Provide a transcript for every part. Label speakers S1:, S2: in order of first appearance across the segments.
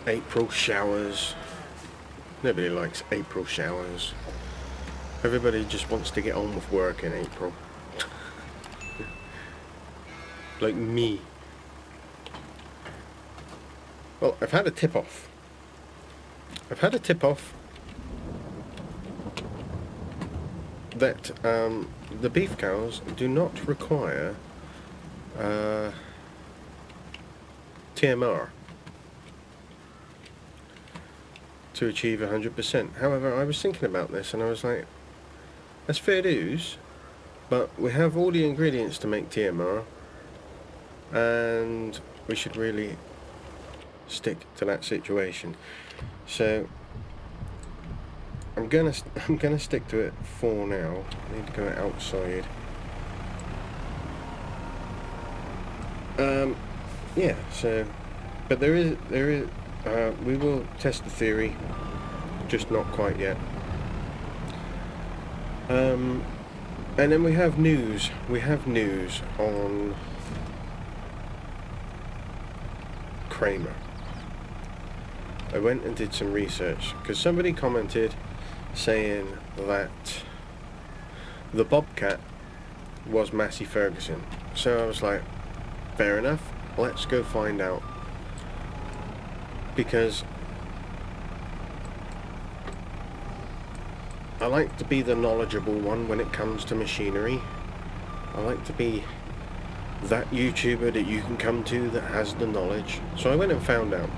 S1: April showers. Nobody likes April showers. Everybody just wants to get on with work in April. Like me. Well, I've had a tip-off. That the beef cows do not require TMR to achieve 100%. However, I was thinking about this and I was like, that's fair dues, but we have all the ingredients to make TMR, and we should really stick to that situation. So I'm gonna stick to it for now. I need to go outside. Yeah. So, but there is. We will test the theory, just not quite yet. And then we have news. We have news on Kramer. I went and did some research because somebody commented saying that the Bobcat was Massey Ferguson. So I was like, fair enough, let's go find out. Because I like to be the knowledgeable one when it comes to machinery. I like to be that YouTuber that you can come to that has the knowledge. So I went and found out.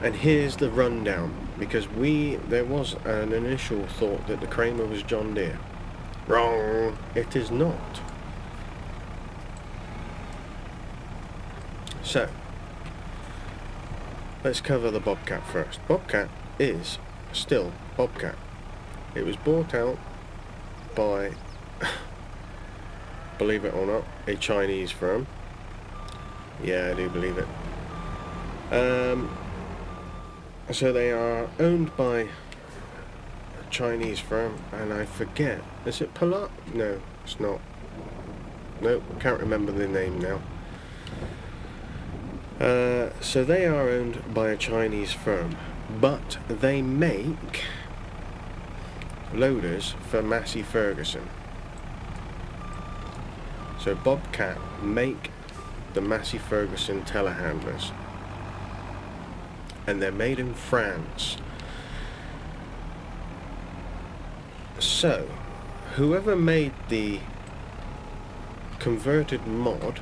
S1: And here's the rundown, because there was an initial thought that the Kramer was John Deere. Wrong, it is not. So, let's cover the Bobcat first. Bobcat is still Bobcat. It was bought out by, believe it or not, a Chinese firm. Yeah, I do believe it. So they are owned by a Chinese firm, and I forget, is it Polar? No, it's not. Nope, can't remember the name now. So they are owned by a Chinese firm, but they make loaders for Massey Ferguson. So Bobcat make the Massey Ferguson telehandlers, and they're made in France. So whoever made the converted mod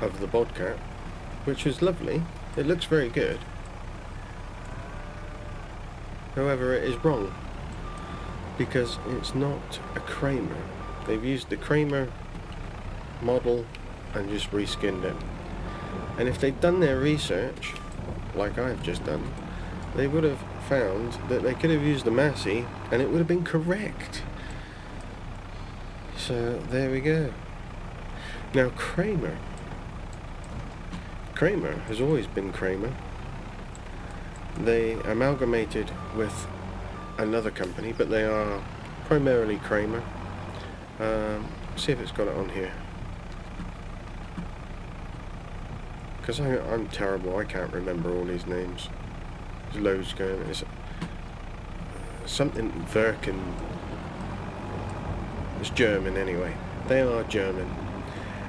S1: of the Bobcat, which is lovely, it looks very good, however it is wrong, because it's not a Kramer. They've used the Kramer model and just reskinned it. And if they'd done their research like I've just done, they would have found that they could have used the Massey and it would have been correct. So there we go. Now Kramer has always been Kramer. They amalgamated with another company, but they are primarily Kramer. See if it's got it on here, because I'm terrible, I can't remember all these names. There's loads going. It's something Wirken. It's German anyway. They are German.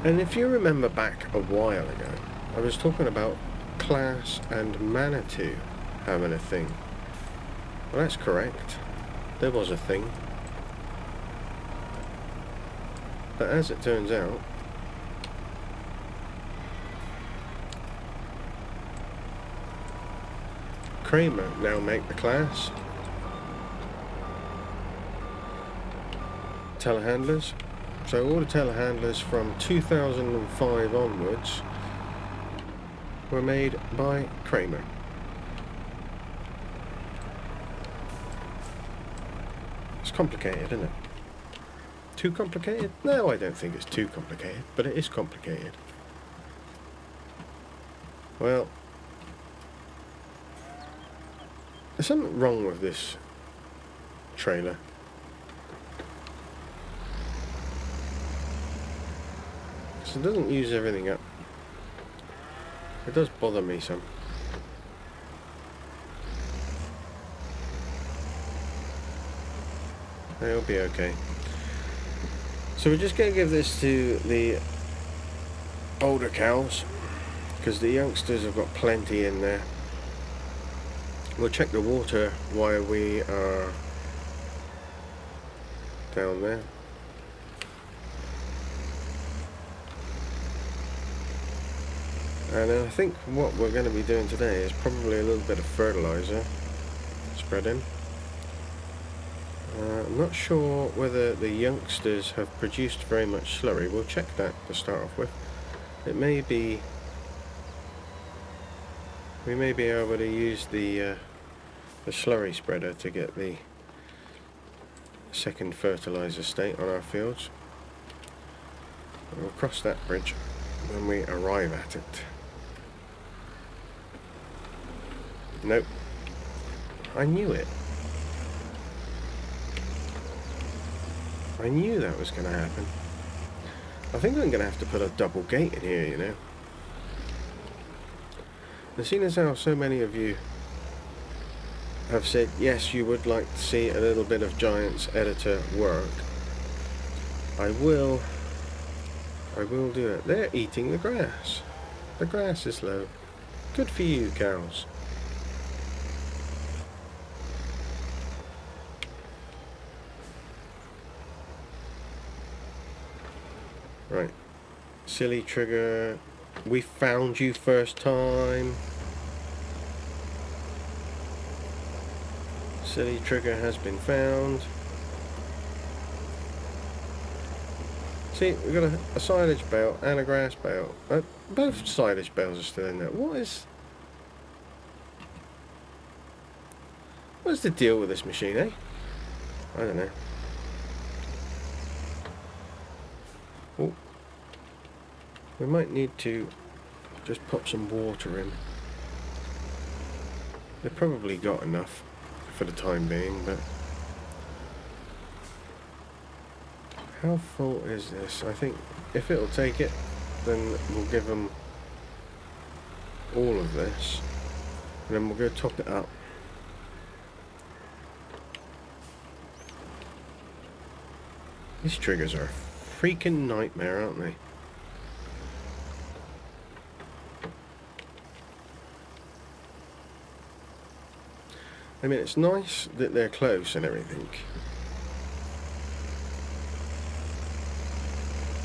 S1: And if you remember back a while ago, I was talking about Class and Manitou having a thing. Well, that's correct. There was a thing. But as it turns out, Kramer now make the Class telehandlers. So all the telehandlers from 2005 onwards were made by Kramer. It's complicated, isn't it? Too complicated? No, I don't think it's too complicated, but it is complicated. Well, there's something wrong with this trailer. So it doesn't use everything up. It does bother me some. It'll be okay. So we're just going to give this to the older cows, because the youngsters have got plenty in there. We'll check the water while we are down there. And I think what we're going to be doing today is probably a little bit of fertilizer spreading. I'm not sure whether the youngsters have produced very much slurry. We'll check that to start off with. It may be, we may be able to use the slurry spreader to get the second fertilizer state on our fields. We'll cross that bridge when we arrive at it. Nope. I knew it. I knew that was going to happen. I think I'm going to have to put a double gate in here, you know. And seeing as how so many of you have said yes, you would like to see a little bit of Giants Editor work, I will do it. They're eating the grass. The grass is low. Good for you, cows. Right. Silly trigger. We found you first time. Silly trigger has been found. See, we've got a silage bale and a grass bale. Both silage bales are still in there. What is the deal with this machine, eh? I don't know. Oh, we might need to just pop some water in. They've probably got enough for the time being, but how full is this? I think if it'll take it, then we'll give them all of this, and then we'll go top it up. These triggers are a freaking nightmare, aren't they? I mean, it's nice that they're close and everything,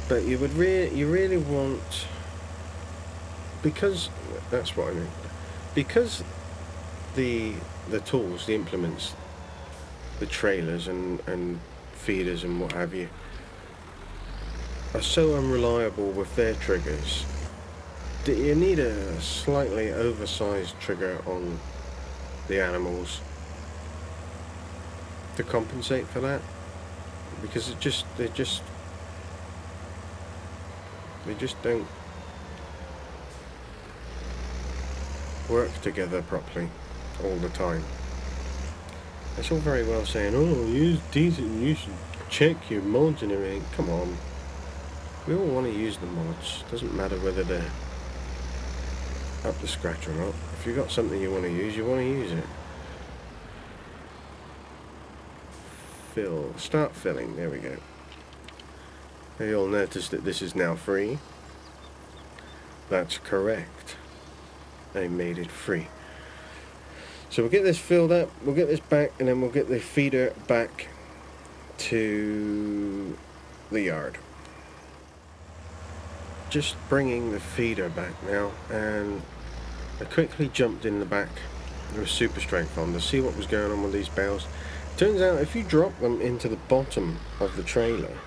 S1: but you really want, because that's what I mean, because the tools, the implements, the trailers and feeders and what have you are so unreliable with their triggers that you need a slightly oversized trigger on the animals to compensate for that, because they just don't work together properly all the time. It's all very well saying, oh, use these and you should check your mods and everything. Come on, we all want to use the mods. Doesn't matter whether they're up to scratch or not. If you've got something you want to use, you want to use it. Fill. Start filling. There we go. Now you'll notice that this is now free. That's correct. They made it free. So we'll get this filled up, we'll get this back, and then we'll get the feeder back to the yard. Just bringing the feeder back now, and I quickly jumped in the back with super strength on to see what was going on with these bales. Turns out if you drop them into the bottom of the trailer,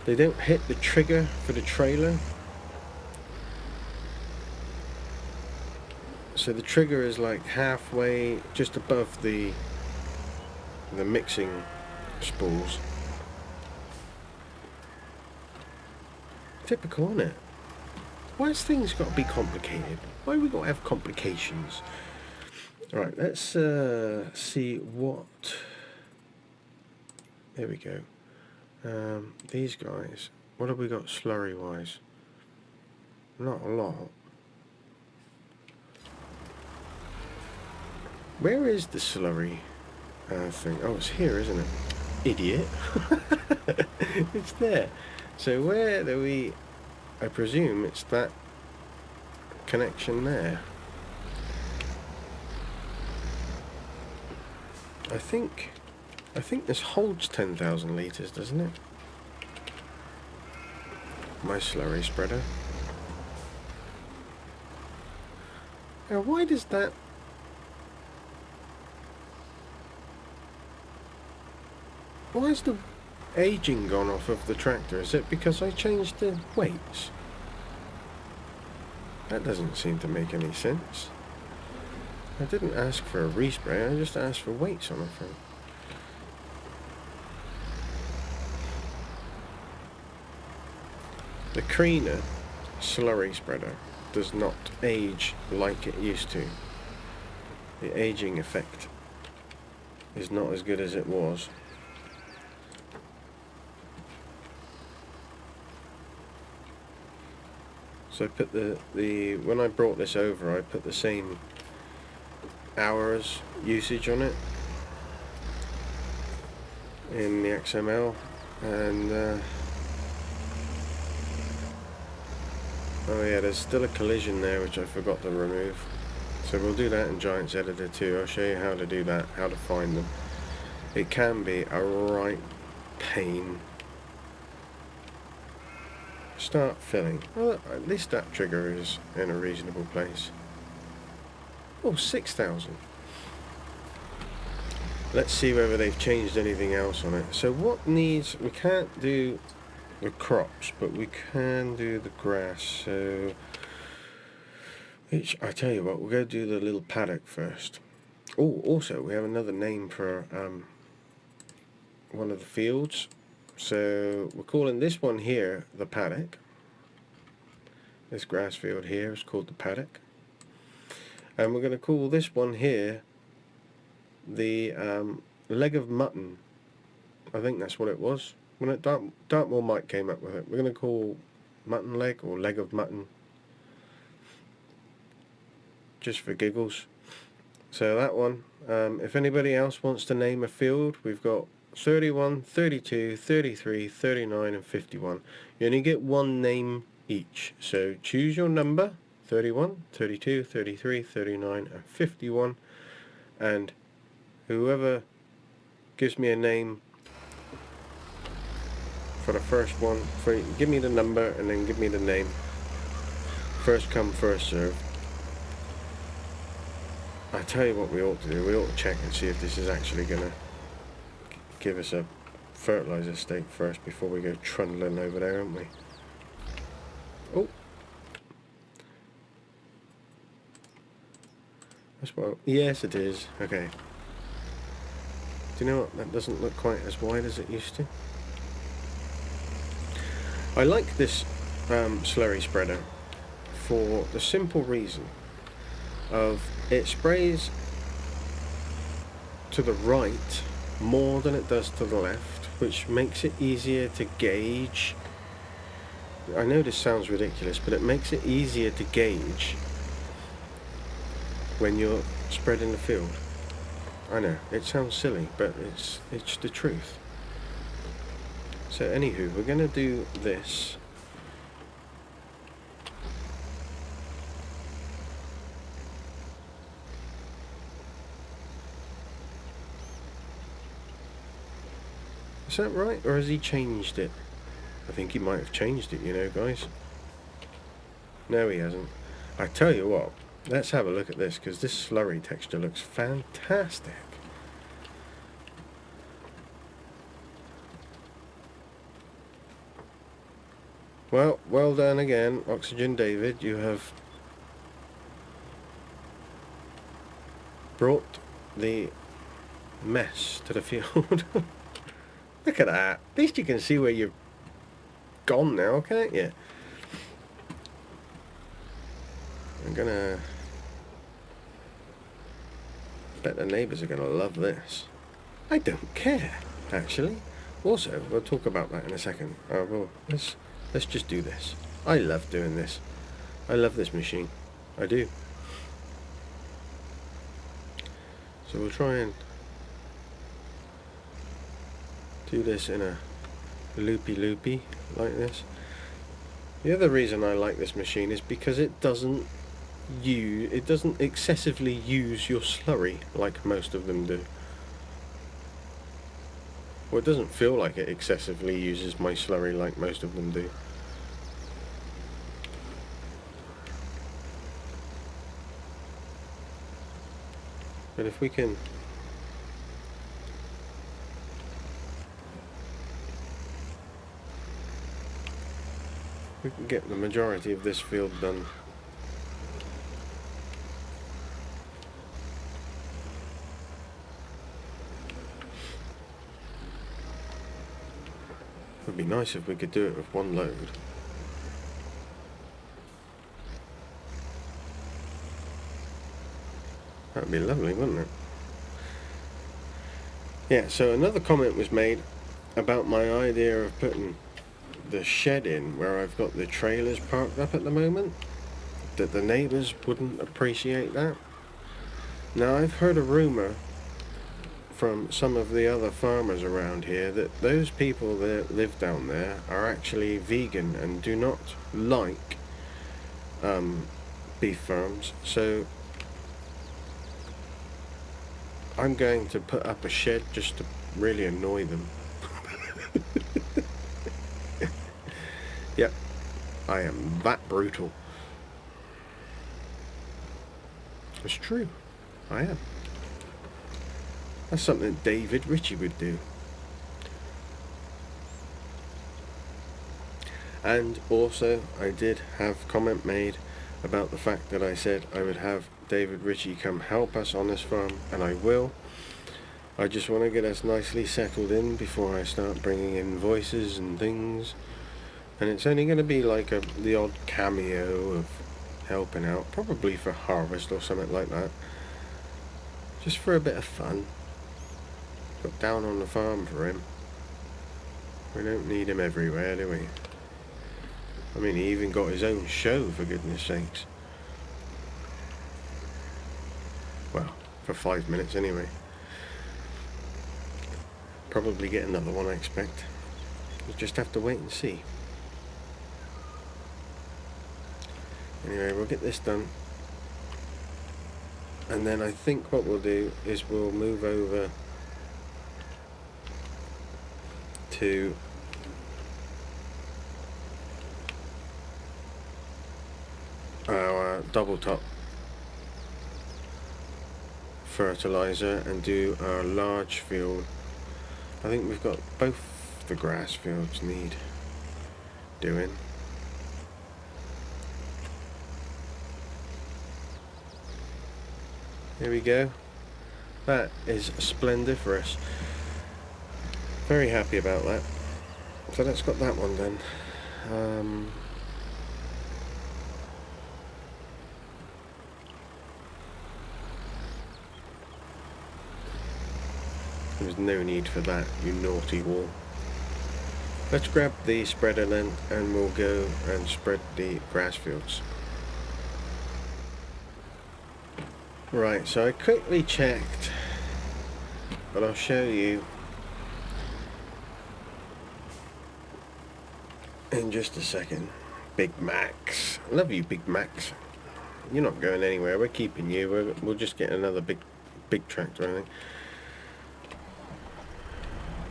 S1: they don't hit the trigger for the trailer. So the trigger is like halfway, just above the mixing spools. Typical, isn't it? Why has things got to be complicated? Why have we got to have complications? Alright, let's see what... There we go. These guys, what have we got slurry wise? Not a lot. Where is the slurry thing? Oh, it's here, isn't it? idiot. It's there. So where do we... I presume it's that connection there. I think this holds 10,000 litres, doesn't it? My slurry spreader. Now why does that... Why is the aging gone off of the tractor? Is it because I changed the weights? That doesn't seem to make any sense. I didn't ask for a respray, I just asked for weights on the front. The Kreener slurry spreader does not age like it used to. The aging effect is not as good as it was. So I put the when I brought this over, I put the same hours usage on it in the XML, and oh yeah, there's still a collision there which I forgot to remove, so we'll do that in Giants Editor too. I'll show you how to do that, how to find them. It can be a right pain. Start filling. Well, at least that trigger is in a reasonable place. Oh, 6,000. Let's see whether they've changed anything else on it. So what needs... We can't do the crops, but we can do the grass. So... Which, I tell you what, we'll go do the little paddock first. Oh, also, we have another name for one of the fields. So we're calling this one here the paddock. This grass field here is called the paddock. And we're going to call this one here the leg of mutton. I think that's what it was. When it Dartmoor Mike came up with it. We're going to call mutton leg or leg of mutton, just for giggles. So that one, if anybody else wants to name a field, we've got 31, 32, 33, 39 and 51. You only get one name each, so choose your number, 31, 32, 33, 39 and 51, and whoever gives me a name for the first one, give me the number and then give me the name. First come, first serve. I tell you what we ought to do, we ought to check and see if this is actually going to give us a fertilizer stake first before we go trundling over there, aren't we? Oh, that's what. Yes, it is. Okay. Do you know what? That doesn't look quite as wide as it used to. I like this slurry spreader for the simple reason of it sprays to the right more than it does to the left, which makes it easier to gauge. I know this sounds ridiculous, but it makes it easier to gauge when you're spreading the field. I know, it sounds silly, but it's the truth. So anywho, we're going to do this. Is that right, or has he changed it? I think he might have changed it, you know, guys. No, he hasn't. I tell you what, let's have a look at this, because this slurry texture looks fantastic. Well, well done again, Oxygen David. You have brought the mess to the field. Look at that. At least you can see where you've gone now, can't you? I'm gonna... bet the neighbours are gonna love this. I don't care, actually. Also, we'll talk about that in a second. Well, let's just do this. I love doing this. I love this machine. I do. So we'll try and... do this in a loopy like this. The other reason I like this machine is because it doesn't excessively use your slurry like most of them do. Well, it doesn't feel like it excessively uses my slurry like most of them do. But if we can get the majority of this field done. It would be nice if we could do it with one load. That'd be lovely, wouldn't it? Yeah, so another comment was made about my idea of putting the shed in where I've got the trailers parked up at the moment, that the neighbours wouldn't appreciate that. Now, I've heard a rumour from some of the other farmers around here that those people that live down there are actually vegan and do not like beef farms, so I'm going to put up a shed just to really annoy them. Yep, I am that brutal. It's true, I am. That's something David Ritchie would do. And also, I did have comment made about the fact that I said I would have David Ritchie come help us on this farm, and I will. I just want to get us nicely settled in before I start bringing in voices and things. And it's only going to be like the odd cameo of helping out, probably for harvest or something like that. Just for a bit of fun. Got down on the farm for him. We don't need him everywhere, do we? I mean, he even got his own show, for goodness sakes. Well, for 5 minutes anyway. Probably get another one, I expect. We'll just have to wait and see. Anyway, we'll get this done. And then I think what we'll do is we'll move over to our double top fertilizer and do our large field. I think we've got both the grass fields need doing. Here we go. That is splendiferous. Very happy about that. So that's got that one done. There's no need for that, you naughty wall. Let's grab the spreader then and we'll go and spread the grass fields. Right, so I quickly checked, but I'll show you in just a second. Big Max. I love you, Big Max. You're not going anywhere, we're keeping you. We'll just get another big tractor, I think.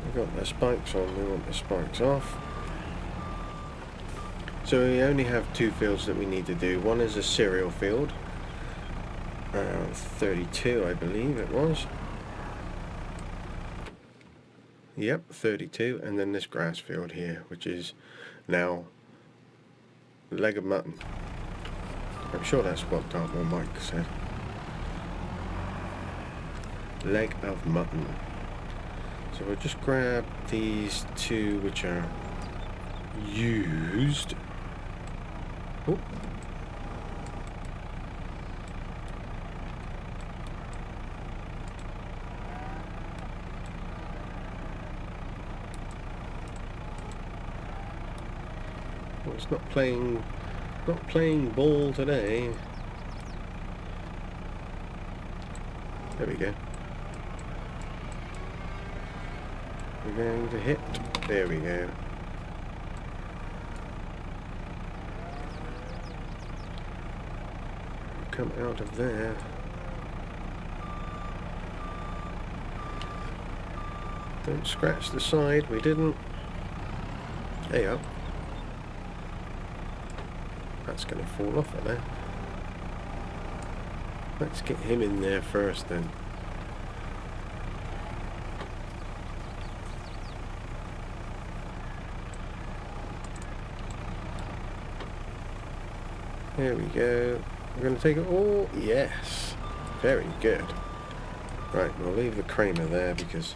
S1: We've got the spikes on, we want the spikes off. So we only have two fields that we need to do. One is a cereal field. 32 I believe it was. Yep, 32, and then this grass field here, which is now leg of mutton. I'm sure that's what Dartmoor Mike said. Leg of mutton. So we'll just grab these two which are used. Oh. Well, it's not playing ball today. There we go. We're going to hit. There we go. Come out of there. Don't scratch the side. We didn't. There you go. That's going to fall off of there. Let's get him in there first then. There we go. We're going to take it all. Yes. Very good. Right, we'll leave the Kramer there because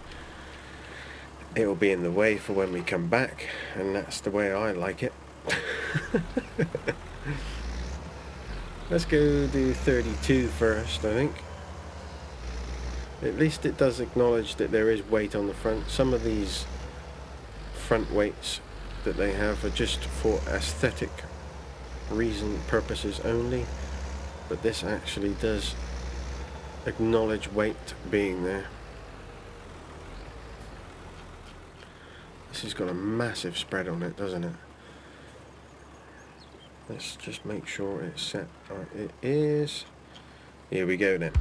S1: it will be in the way for when we come back, and that's the way I like it. Let's go do 32 first, I think. At least it does acknowledge that there is weight on the front. Some of these front weights that they have are just for aesthetic purposes only, but this actually does acknowledge weight being there. This has got a massive spread on it, doesn't it? Let's just make sure it's set. It is. Here we go then.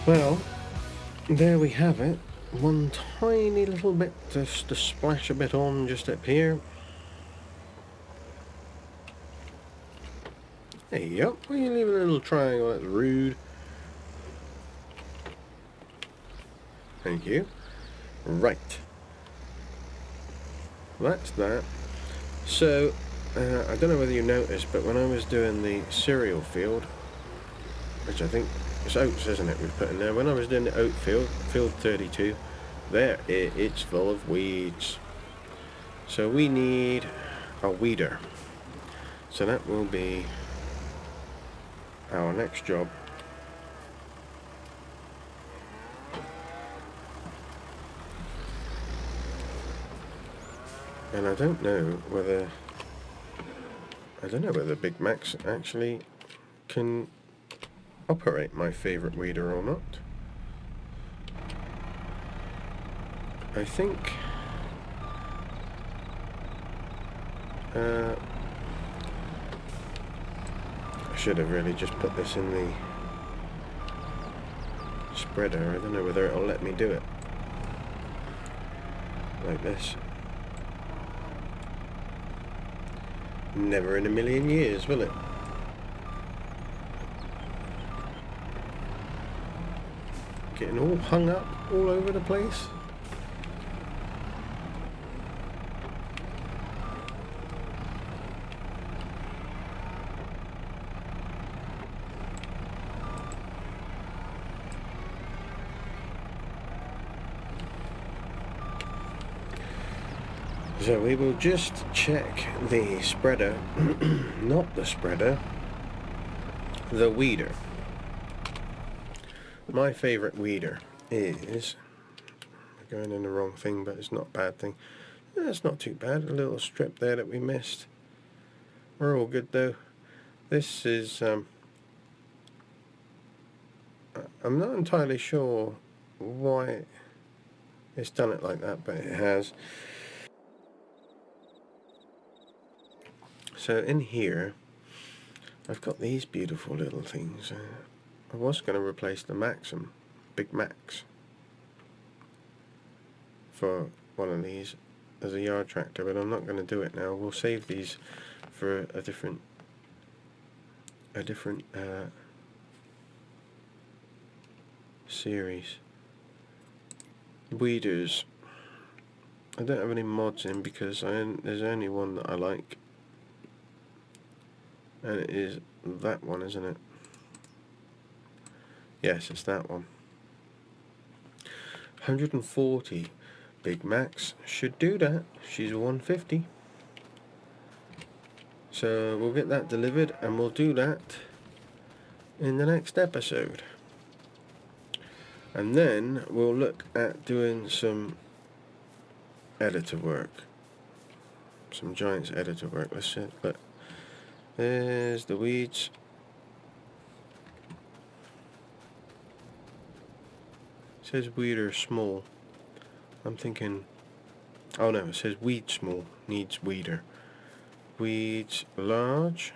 S1: Well, there we have it. One tiny little bit just to splash a bit on just up here. There you go. Well, you leave a little triangle, that's rude. Thank you. Right. That's that. So, I don't know whether you noticed, but when I was doing the cereal field, which I think it's oats, isn't it, we've put in there. When I was doing the oat field, field 32, there it's full of weeds. So we need a weeder. So that will be our next job. And I don't know whether Big Macs actually can operate my favourite weeder or not. I think I should have really just put this in the spreader. I don't know whether it'll let me do it like this. Never in a million years, will it? Getting all hung up all over the place. So we will just check the spreader, not the spreader, the weeder. My favourite weeder is, we're going in the wrong thing, but it's not a bad thing. It's not too bad, a little strip there that we missed. We're all good though. This is, I'm not entirely sure why it's done it like that, but it has. So in here, I've got these beautiful little things. I was going to replace the Maxim, Big Max, for one of these as a yard tractor, but I'm not going to do it now. We'll save these for a different series. Weeders. I don't have any mods in because there's only one that I like, and it is that one, isn't it? Yes, it's that one. 140 Big Max should do that. She's a 150. So we'll get that delivered and we'll do that in the next episode. And then we'll look at doing some editor work. Some Giants editor work. Let's see. Look. There's the weeds. It says weeder small. I'm thinking, oh no, it says weed small, needs weeder. Weeds large.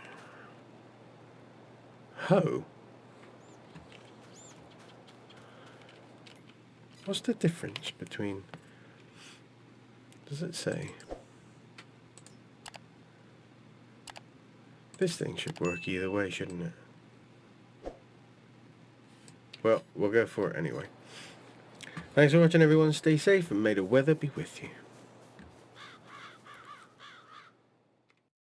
S1: Hoe. What's the difference between, does it say? This thing should work either way, shouldn't it? Well, we'll go for it anyway. Thanks for watching everyone, stay safe and may the weather be with you.